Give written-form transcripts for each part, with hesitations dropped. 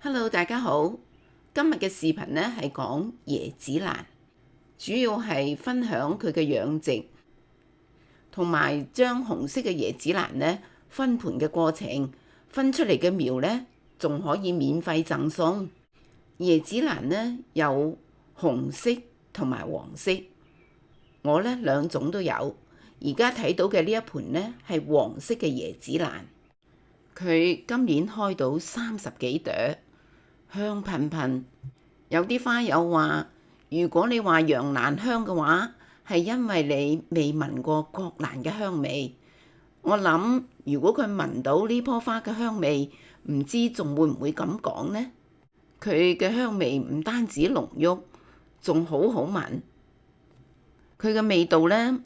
Hello，大家好。今日嘅視頻呢係講椰子蘭，主要係分享佢嘅養殖，同埋將紅色嘅椰子蘭呢分盤嘅過程。分出嚟嘅苗呢仲可以免費贈送。椰子蘭呢有紅色同埋黃色，我呢兩種都有。而家睇到嘅呢一盤呢係黃色嘅椰子蘭，佢今年開到30幾朵。香噴噴，有啲花友話：如果你話洋蘭香嘅話，係因為你未聞過國蘭嘅香味。我諗，如果佢聞到呢棵花嘅香味，唔知仲會唔會咁講呢？佢嘅香味唔單止濃郁，仲好好聞。佢嘅味道呢，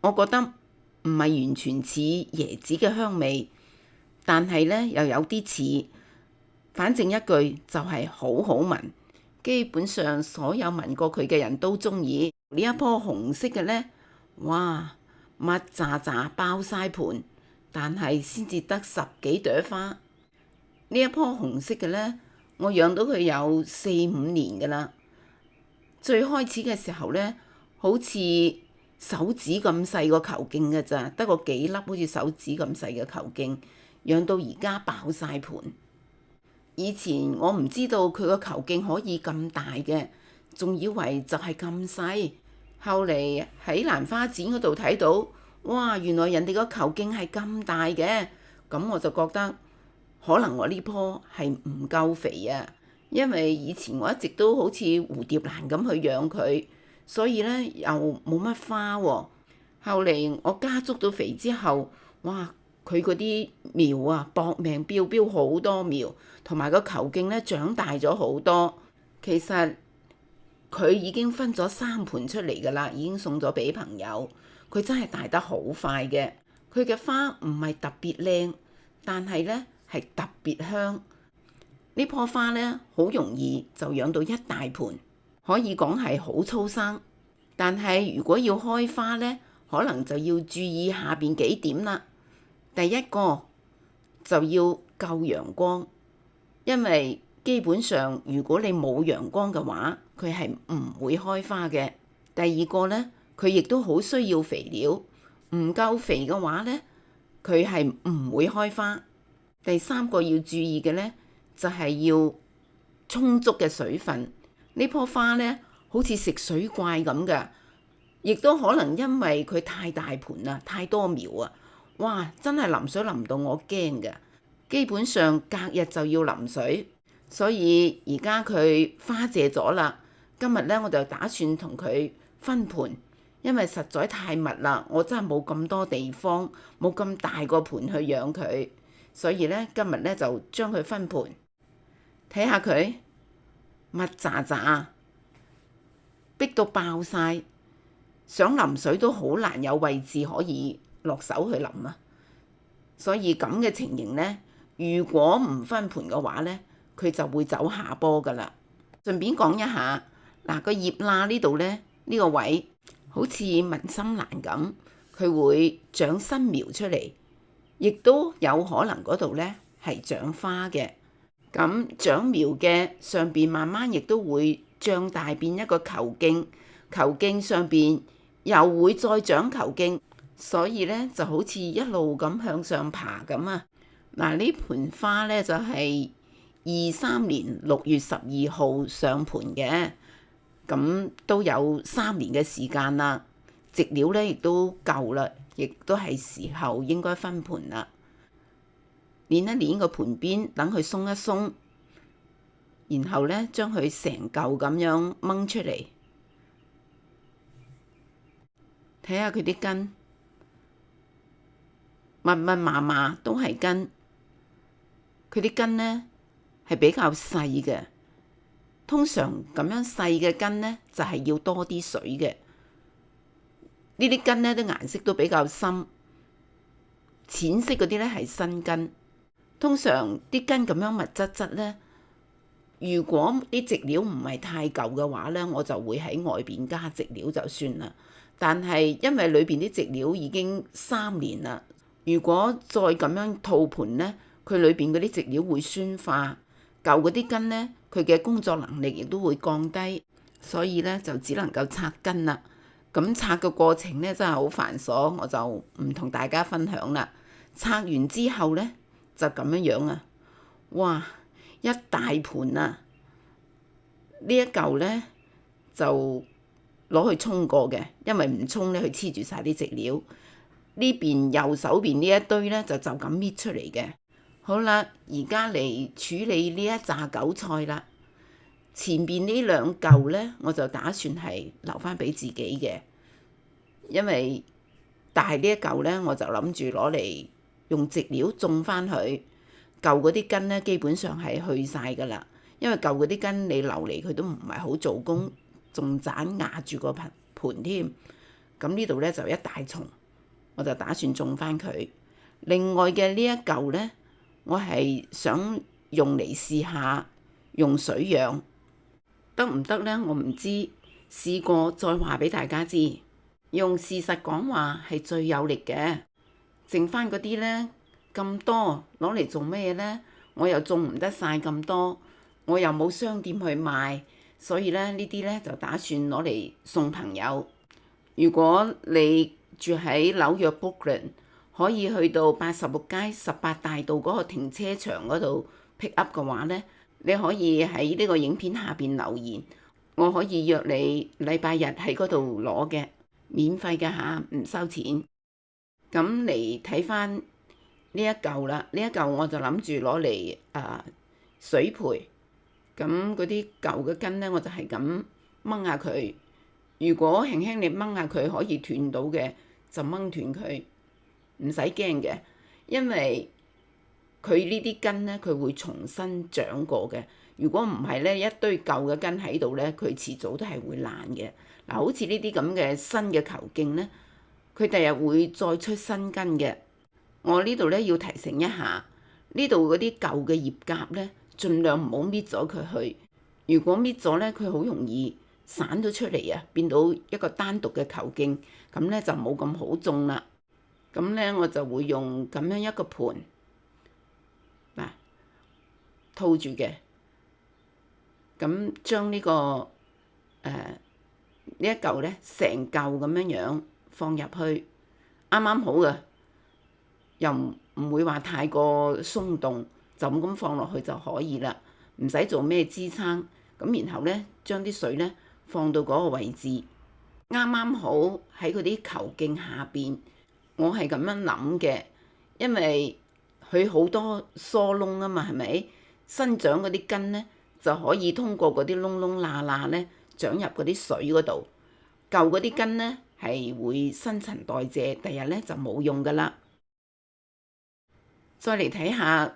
我覺得唔係完全似椰子嘅香味，但係呢又有啲似。反正一句就係好好聞，基本上所有聞過佢嘅人都中意。呢一棵紅色嘅呢，哇，密扎扎爆晒盤，但係先至得10幾朵花。呢一棵紅色嘅呢，我養到佢有4、5年㗎啦。最開始嘅時候呢，好似手指咁細個球莖㗎咋，得個幾粒好似手指咁細嘅球莖，養到而家爆晒盤。以前我唔知道佢個球莖可以咁大嘅，仲以為就係咁細。後嚟喺蘭花展嗰度睇到，哇！原來人哋個球莖係咁大嘅，咁我就覺得可能我呢棵係唔夠肥啊。因為以前我一直都好似蝴蝶蘭咁去養佢，所以呢又冇乜花喎。後嚟我加足到肥之後，哇！佢嗰啲苗啊，搏命飆好多苗，同埋個球莖咧長大咗好多。其實佢已經分咗3盤出嚟㗎啦，已經送咗俾朋友。佢真係大得好快嘅。佢嘅花唔係特別靚，但係咧係特別香。呢棵花咧好容易就養到一大盤，可以講係好粗生。但係如果要開花咧，可能就要注意下邊幾點啦。第一個就要夠陽光，因為基本上如果你冇陽光嘅話，佢係唔會開花嘅。第二個呢，佢亦都好需要肥料，唔夠肥嘅話呢，佢係唔會開花。第三個要注意嘅呢，就係要充足嘅水分。呢棵花呢，好似食水怪咁㗎，亦都可能因為佢太大盤啦，太多苗啊。哇！真係淋水淋到我驚㗎，基本上隔日就要淋水，所以而家佢花謝咗啦。今日呢，我就打算同佢分盤，因為實在太密啦，我真係冇咁多地方，冇咁大個盤去養佢，所以呢，今日呢，就將佢分盤，睇下佢密扎扎，逼到爆晒，想淋水都好難有位置可以落手去淋啊！所以咁嘅情形呢，如果唔分盤嘅話呢，佢就會走下坡㗎啦。順便講一下，嗱個葉罅呢度呢，呢個位好似文心蘭咁，佢會長新苗出嚟，亦都有可能嗰度呢係長花嘅。咁長苗嘅上邊慢慢亦都會脹大變一個球莖，球莖上邊又會再長球莖。所以咧就好似一路咁向上爬咁啊！嗱，呢盆花咧就係23年6月12號上盤嘅，咁都有3年嘅時間啦。植料咧亦都夠啦，亦都係時候應該分盤啦。捻一捻個盤邊，等佢鬆一鬆，然後咧將佢成嚿咁樣掹出嚟，睇下佢啲根。密密麻麻都係根，佢啲根呢係比較細嘅。通常咁樣細嘅根呢，就係要多啲水嘅。呢啲根呢啲顏色都比較深，淺色嗰啲呢係新根。通常啲根咁樣密質質呢，如果啲植料唔係太舊嘅話呢，我就會喺外邊加植料就算啦。但係因為裏邊啲植料已經3年啦。如果再咁樣套盤呢，佢裏邊嗰啲植料會酸化，舊嗰啲根呢，佢嘅工作能力亦都會降低，所以呢，就只能夠拆根啦。咁拆嘅過程呢，真係好繁瑣，我就唔同大家分享啦。拆完之後呢，就咁樣啊，哇，一大盤啊！呢一嚿呢，就攞去沖過嘅，因為唔沖呢，佢黐住晒啲植料。呢邊右手邊呢一堆呢，就咁搣出嚟嘅。好啦，而家嚟處理呢一紮韭菜啦。前邊呢兩嚿呢，我就打算係留翻俾自己嘅，因為大呢一嚿呢，我就諗住攞嚟用植料種翻佢。舊嗰啲根呢，基本上係去晒噶啦，因為舊嗰啲根你留嚟佢都唔係好做工，仲盞壓住個盤添。咁呢度呢，就一大叢，我就打算種翻佢。另外嘅呢一嚿呢，我係想用嚟試下用水養，得唔得呢？我唔知，試過再話俾大家知。用事實講話係最有力嘅，剩翻嗰啲呢，咁多攞嚟做咩呢？我又種唔得晒咁多，我又冇商店去賣，所以呢啲呢，就打算攞嚟送朋友。如果你住喺紐約 Brooklyn，可以去到86街18大道嗰個停車場嗰度 pick up 嘅話呢，你可以喺呢個影片下邊留言，我可以約你禮拜日喺嗰度攞嘅，免費嘅嚇，唔收錢。咁嚟睇翻呢一嚿啦，呢一嚿我就諗住攞嚟水培。咁嗰啲舊嘅根呢，我就係咁掹下佢。如果輕輕你掹下佢可以斷到嘅，就掹斷佢。唔使驚嘅，因為佢呢啲根呢，佢會重新長過嘅。如果唔係呢，一堆舊嘅根喺度呢，佢遲早都係會爛嘅。嗱，好似呢啲咁嘅新嘅球莖呢，佢第日會再出新根嘅。我呢度呢，要提醒一下，呢度嗰啲舊嘅葉夾呢，盡量唔好搣咗佢去。如果搣咗呢，佢好容易散咗出嚟啊，變到一個單獨嘅球莖，咁呢，就冇咁好種啦。咁呢，我就會用咁樣一個盤嗱套住嘅，咁將呢個呢一嚿呢成嚿咁樣放入去，啱啱好嘅，又唔會話太過鬆動，就咁放落去就可以啦，唔使做咩支撐。咁然後呢，將啲水呢放到嗰個位置，啱啱好喺嗰啲球莖下邊。我係咁樣諗嘅，因為佢好多疏窿啊嘛，係咪？新長嗰啲根呢，就可以通過嗰啲窿窿罅罅呢，長入嗰啲水嗰度。舊嗰啲根呢，係會新陳代謝，第日呢就冇用噶啦。再嚟睇下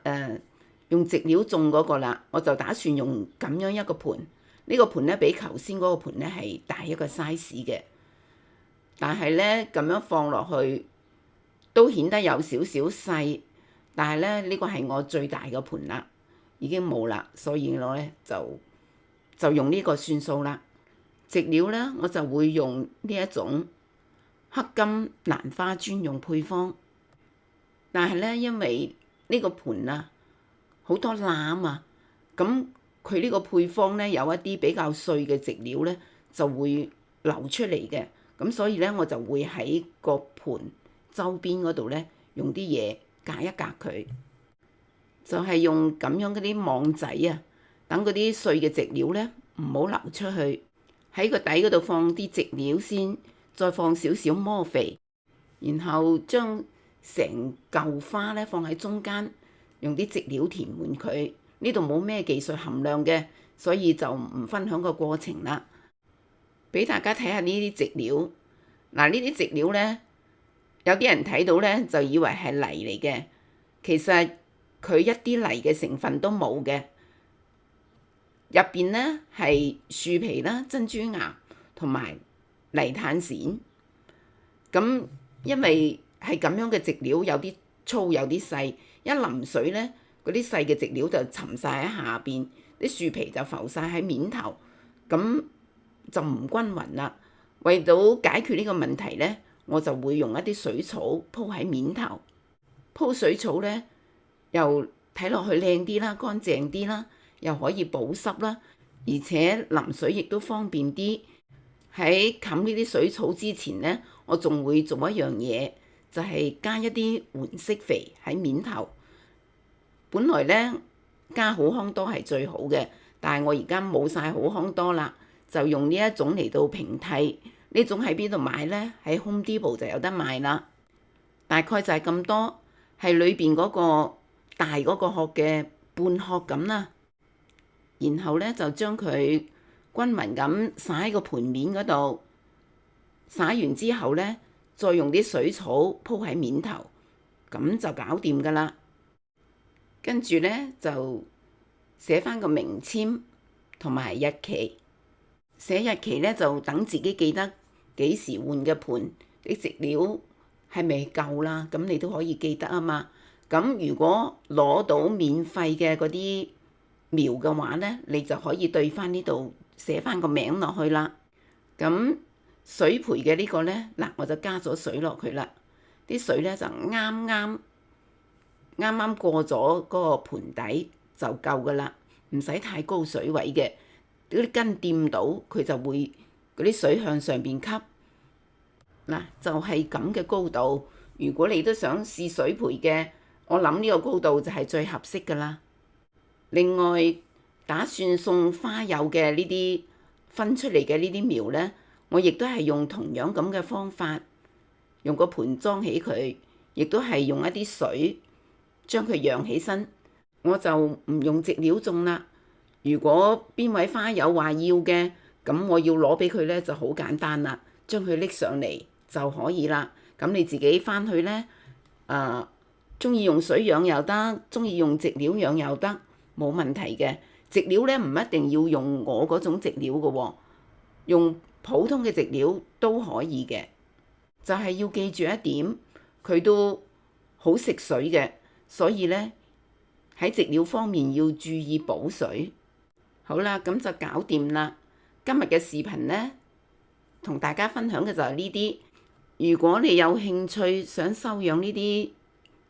用植料種嗰個啦，我就打算用咁樣一個盤。呢個盤呢，比頭先嗰個盤呢係大一個 size 嘅，但係呢，咁樣放落去，都顯得有少少細，但係咧呢個係我最大嘅盤啦，已經冇啦，所以我咧就用呢個算數啦。植料咧我就會用呢一種黑金蘭花專用配方，但係咧因為呢個盤啊好多罅啊，咁佢呢個配方咧有一啲比較碎嘅植料咧就會流出嚟嘅，咁所以咧我就會喺個盤周邊嗰度咧，用啲嘢隔一隔佢，就係用咁樣嗰啲網仔啊，等嗰啲碎嘅植料咧唔好流出去。喺個底嗰度放啲植料先，再放少少磨肥，然後將成嚿花咧放喺中間，用啲植料填滿佢。呢度冇咩技術含量嘅，所以就唔分享個過程啦。俾大家睇下呢啲植料，嗱呢啲植料咧。有啲人睇到咧就以為係泥嚟嘅，其實佢一啲泥嘅成分都冇嘅。入邊咧係樹皮啦、珍珠岩同埋泥炭癬。咁因為係咁樣嘅植料，有啲粗有啲細，一淋水咧，嗰啲細嘅植料就沉晒喺下邊，啲樹皮就浮晒喺面頭，咁就唔均勻啦。為到解決呢個問題咧，我就會用一啲水草鋪喺面頭，鋪水草咧又睇落去靚啲啦，乾淨啲啦，又可以保濕啦，而且淋水亦都方便啲。喺冚呢啲水草之前呢，我仲會做一樣嘢，就係加一啲緩釋肥喺面頭。本來呢，加好康多係最好嘅，但係我而家冇晒好康多啦，就用呢一種嚟到平替。呢種喺邊度買呢？喺 Home Depot 就有得賣啦。大概就係咁多，係裏邊嗰個大嗰個殼嘅半殼咁啦。然後呢，就將佢均勻咁灑喺個盤面嗰度，灑完之後呢，再用啲水草鋪喺面頭，咁就搞掂噶啦。跟住呢，就寫翻個名籤同埋日期，寫日期呢，就等自己記得幾時換嘅盆，啲植料係咪夠啦？咁你都可以記得啊嘛。咁如果攞到免費嘅嗰啲苗嘅話呢，你就可以對翻呢度寫翻個名落去啦。咁水培嘅呢個呢，嗱我就加咗水落去啦。啲水呢，就啱啱過咗嗰個盆底就夠噶啦，唔使太高水位嘅。嗰啲根掂到佢就會嗰啲水向上邊吸。嗱就係咁嘅高度。如果你都想試水培嘅，我諗呢個高度就係最合適噶啦。另外打算送花友嘅呢啲分出嚟嘅呢啲苗呢，我亦都係用同樣咁嘅方法，用個盆裝起佢，亦都係用一啲水將佢養起身。我就唔用植料種啦。如果邊位花友話要嘅，咁我要攞俾佢呢就好簡單啦，將佢拎上嚟就可以啦。咁你自己翻去呢，中意用水養又得，中意用植料養又得，冇問題嘅。植料呢唔一定要用我嗰種植料嘅喎，用普通嘅植料都可以嘅。就係要記住一點，佢都好食水嘅，所以呢，喺植料方面要注意補水。好啦，咁就搞掂啦。今日嘅視頻呢，同大家分享嘅就係呢啲。如果你有興趣想收養呢啲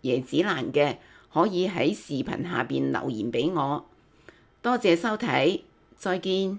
椰子蘭嘅，可以喺視頻下邊留言俾我。多謝收睇，再見。